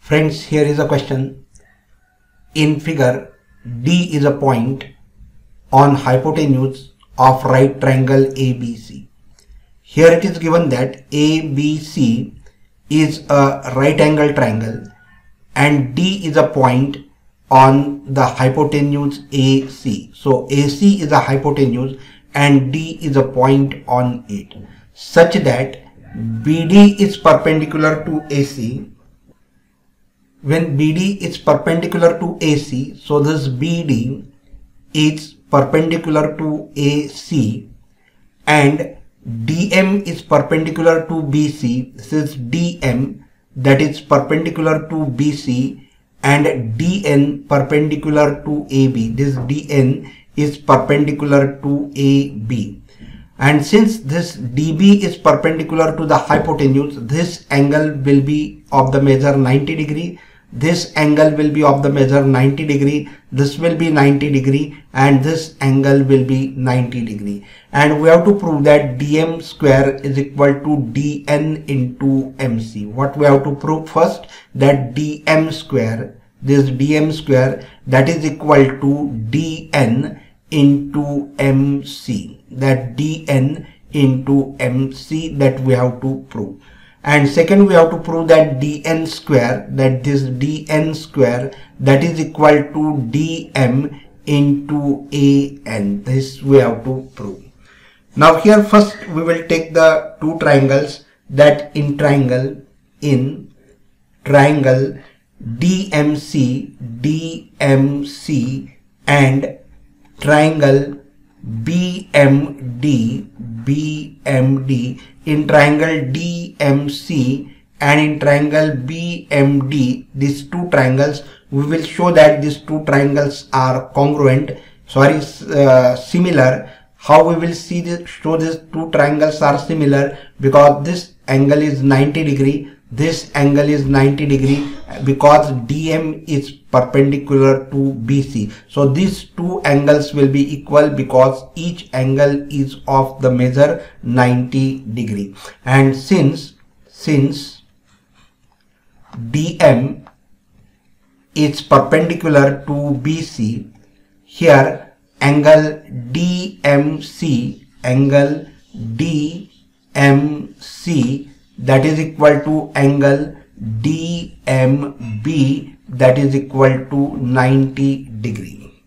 Friends, here is a question. In figure, D is a point on hypotenuse of right triangle ABC. Here it is given that ABC is a right angle triangle and D is a point on the hypotenuse AC. So AC is a hypotenuse and D is a point on it, such that BD is perpendicular to AC. When BD is perpendicular to AC, so this BD is perpendicular to AC and DM is perpendicular to BC. This is DM, that is perpendicular to BC, and DN perpendicular to AB. This DN is perpendicular to AB. And since this DB is perpendicular to the hypotenuse, this angle will be of the measure 90 degree. This angle will be of the measure 90 degree. This will be 90 degree and this angle will be 90 degree. And we have to prove that DM square is equal to DN into MC. What we have to prove first? That DM square, this DM square, that is equal to DN into MC. That DN into MC, that we have to prove. And second, we have to prove that DN square, that this DN square, that is equal to DM into AN. This we have to prove. Now here first we will take the two triangles, that in triangle DMC and triangle BMD. In triangle DMC and in triangle BMD, these two triangles, we will show that these two triangles are similar. How we will see this, show these two triangles are similar? Because this angle is 90 degree, this angle is 90 degree, because DM is perpendicular to BC. So these two angles will be equal because each angle is of the measure 90 degree. And since DM is perpendicular to BC, here angle DMC, that is equal to angle DMB, that is equal to 90 degree.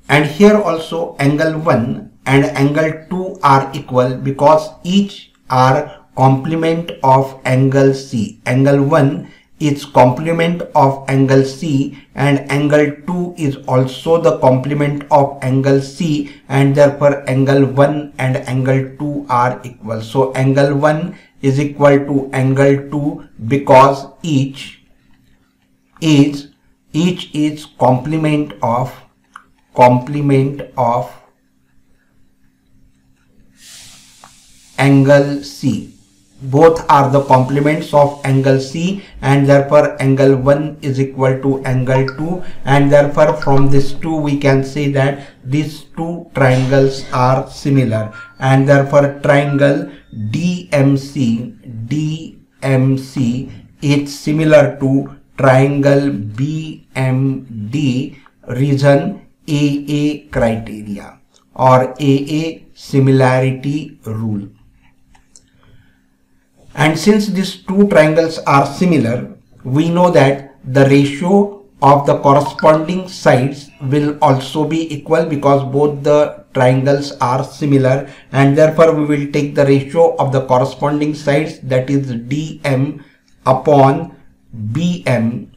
And here also angle 1 and angle 2 are equal because each are complement of angle C. Angle 1 is complement of angle C and angle 2 is also the complement of angle C, and therefore angle 1 and angle 2 are equal. So angle 1 is equal to angle 2 because each is complement of angle C. Both are the complements of angle C, and therefore angle 1 is equal to angle 2, and therefore from this 2 we can say that these two triangles are similar, and therefore triangle DMC is similar to triangle BMD, reason AA criteria or AA similarity rule. And since these two triangles are similar, we know that the ratio of the corresponding sides will also be equal because both the triangles are similar, and therefore we will take the ratio of the corresponding sides, that is DM upon BM,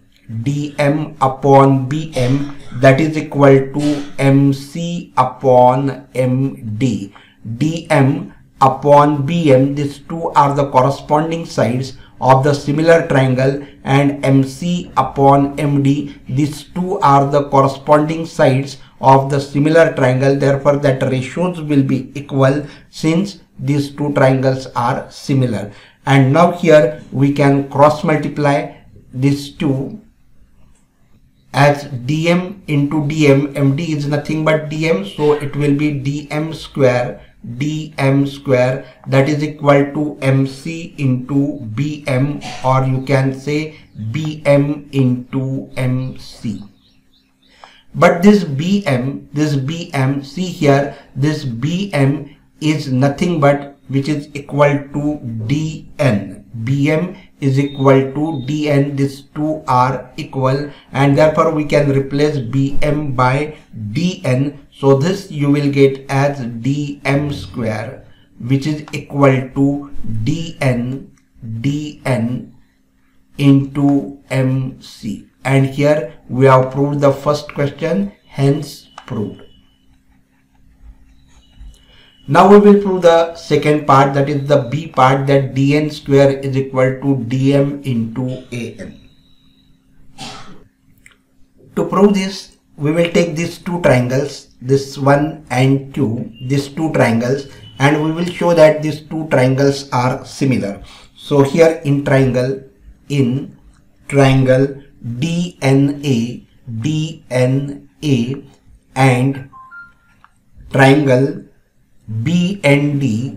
that is equal to MC upon MD. DM upon BM, these two are the corresponding sides of the similar triangle, and MC upon MD, these two are the corresponding sides of the similar triangle. Therefore that ratios will be equal since these two triangles are similar. And now here we can cross multiply these two, as DM into DM, MD is nothing but DM, so it will be DM square, dm square, that is equal to mc into bm, or you can say bm into mc. But this bm, see here, this bm is nothing but which is equal to dn. bm is equal to dn. These two are equal, and therefore we can replace bm by dn. So this you will get as dm square, which is equal to dn into mc. And here we have proved the first question, hence proved. Now we will prove the second part, that is the B part, that dn square is equal to dm into an. To prove this, we will take these two triangles, this 1 and 2, these two triangles, and we will show that these two triangles are similar. So here in triangle DNA and triangle BND,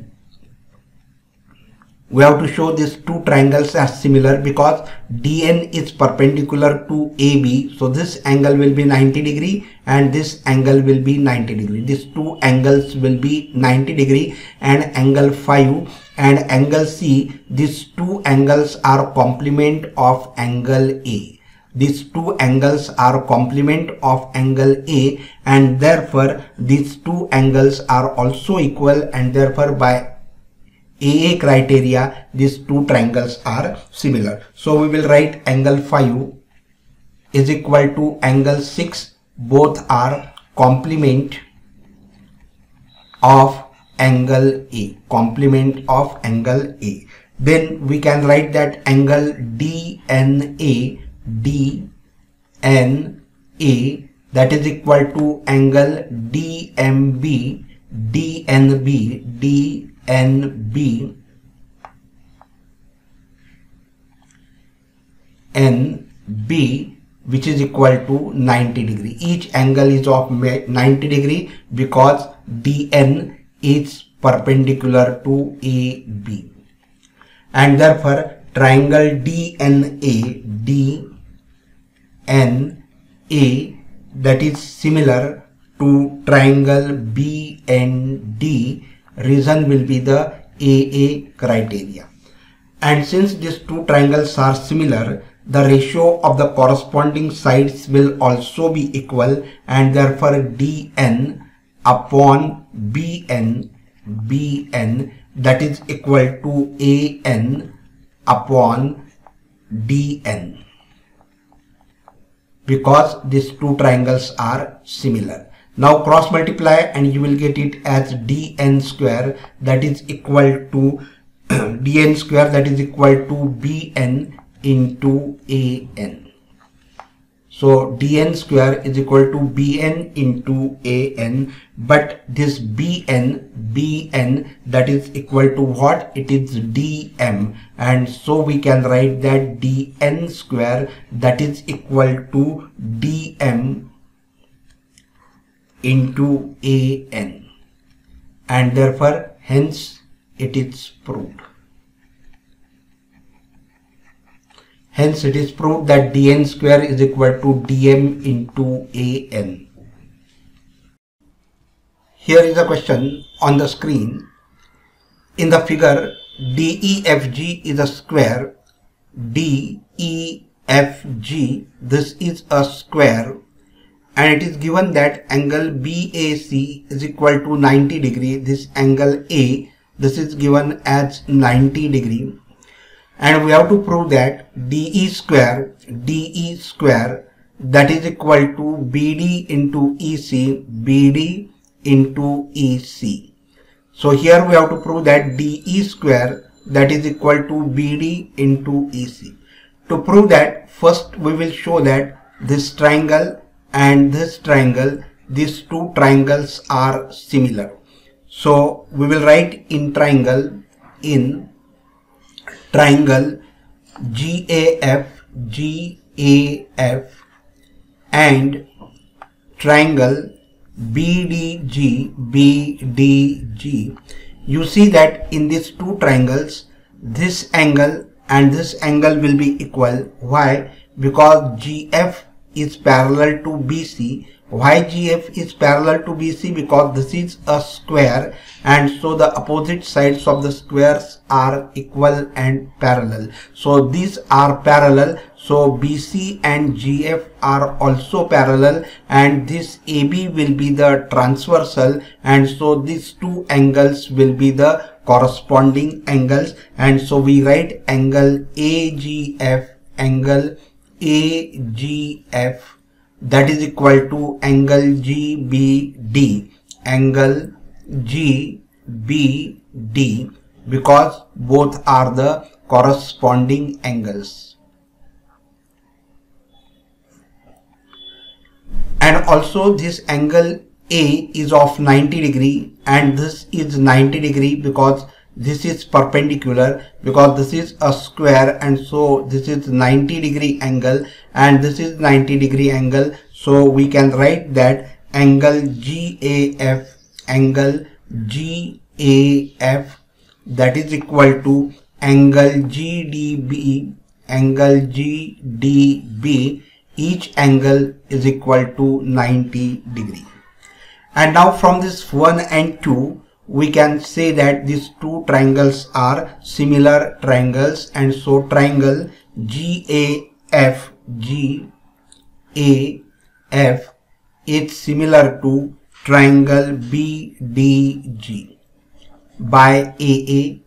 we have to show these two triangles are similar because DN is perpendicular to AB. So this angle will be 90 degree and this angle will be 90 degree. These two angles will be 90 degree, and angle 5 and angle C, these two angles are complement of angle A. These two angles are complement of angle A, and therefore these two angles are also equal, and therefore by AA criteria these two triangles are similar. So we will write angle 5 is equal to angle 6. Both are complement of angle A. Complement of angle A. Then we can write that angle DNA that is equal to angle DNB NB, which is equal to 90 degree. Each angle is of 90 degree because DN is perpendicular to AB, and therefore triangle DNA that is similar to triangle BND, reason will be the AA criteria. And since these two triangles are similar, the ratio of the corresponding sides will also be equal, and therefore DN upon BN that is equal to AN upon DN, because these two triangles are similar. Now cross multiply and you will get it as dn square, that is equal to dn square, that is equal to bn into an. So dn square is equal to bn into an, but this bn that is equal to what? It is dm, and so we can write that dn square that is equal to dm into an, and therefore hence it is proved. Hence it is proved that dn square is equal to dm into an. Here is a question on the screen. In the figure, DEFG is a square. DEFG, this is a square, and it is given that angle BAC is equal to 90 degree. This angle A, this is given as 90 degree. And we have to prove that DE square that is equal to BD into EC. So here we have to prove that DE square that is equal to BD into EC. To prove that, first we will show that this triangle and this triangle, these two triangles are similar. So we will write in triangle GAF and triangle BDG, you see that in these two triangles, this angle and this angle will be equal. Why? Because GF is parallel to BC. Why GF is parallel to BC? Because this is a square, and so the opposite sides of the squares are equal and parallel. So these are parallel. So BC and GF are also parallel, and this AB will be the transversal, and so these two angles will be the corresponding angles, and so we write angle AGF, that is equal to angle GBD, because both are the corresponding angles. And also this angle A is of 90 degree and this is 90 degree because this is perpendicular, because this is a square, and so this is 90 degree angle and this is 90 degree angle. So we can write that angle GAF, that is equal to angle GDB, each angle is equal to 90 degree. And now from this 1 and 2, we can say that these two triangles are similar triangles, and so triangle GAF is similar to triangle BDG by AA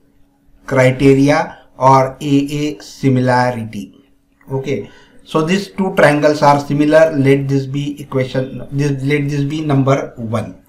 criteria or AA similarity. Okay, so these two triangles are similar. Let this be equation, let this be number 1.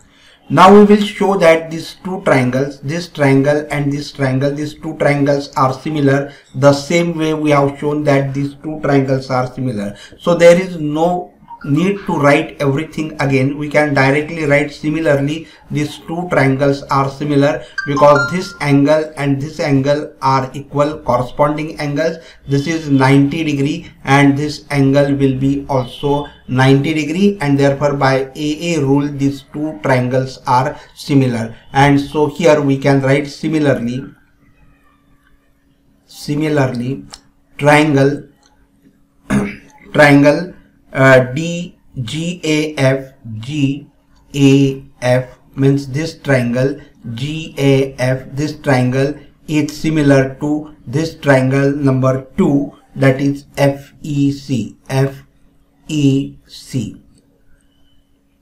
Now we will show that these two triangles, this triangle and this triangle, these two triangles are similar the same way we have shown that these two triangles are similar. So there is no need to write everything again. We can directly write similarly these two triangles are similar because this angle and this angle are equal corresponding angles. This is 90 degree and this angle will be also 90 degree, and therefore by AA rule these two triangles are similar. And so here we can write similarly triangle DGAF means this triangle GAF, this triangle is similar to this triangle number 2, that is FEC.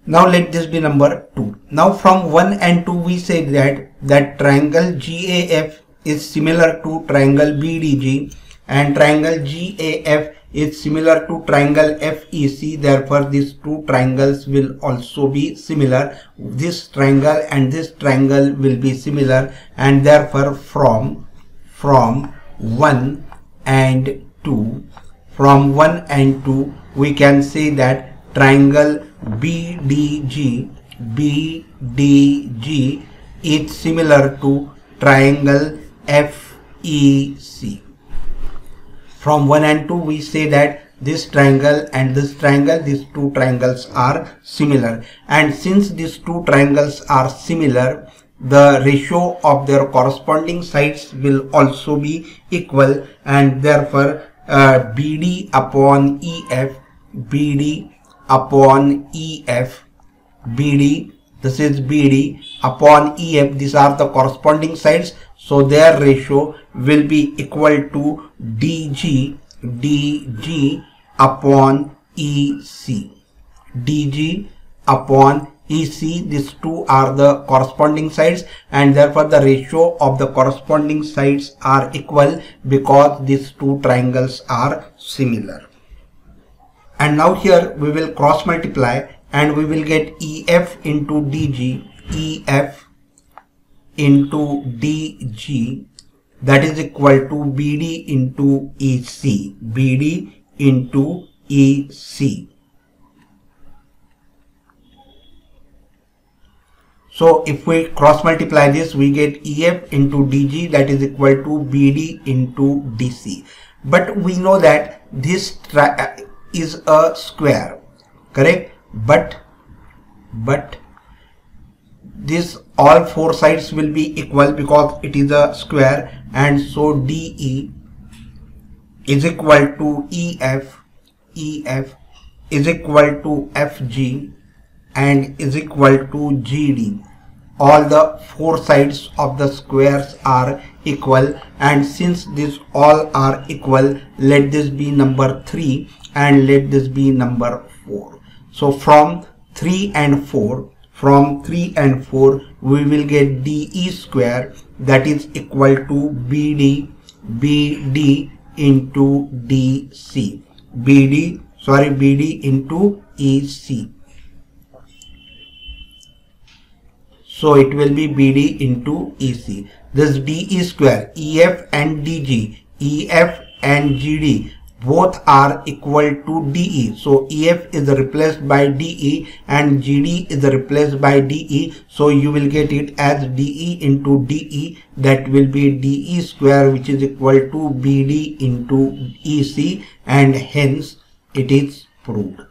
Now let this be number 2. Now from 1 and 2 we say that triangle GAF is similar to triangle BDG and triangle GAF is similar to triangle FEC. Therefore these two triangles will also be similar. This triangle and this triangle will be similar, and therefore from 1 and 2 we can say that triangle BDG is similar to triangle FEC. From 1 and 2 we say that this triangle and this triangle, these two triangles are similar, and since these two triangles are similar, the ratio of their corresponding sides will also be equal, and therefore BD upon EF, this is BD upon EF, these are the corresponding sides, so their ratio will be equal to DG upon EC. These two are the corresponding sides, and therefore the ratio of the corresponding sides are equal because these two triangles are similar. And now here we will cross multiply and we will get EF into DG, that is equal to BD into EC. So if we cross multiply this, we get EF into DG, that is equal to BD into DC. But we know that this is a square, correct? But this all four sides will be equal because it is a square, and so DE is equal to EF is equal to FG and is equal to GD. All the four sides of the squares are equal, and since these all are equal, let this be number 3 and let this be number 4. So from 3 and 4 we will get DE square, that is equal to BD into DC, BD into EC. So it will be BD into EC. This DE square, EF and DG, EF and GD both are equal to DE. So EF is replaced by DE and GD is replaced by DE. So you will get it as DE into DE, that will be DE square, which is equal to BD into EC, and hence it is proved.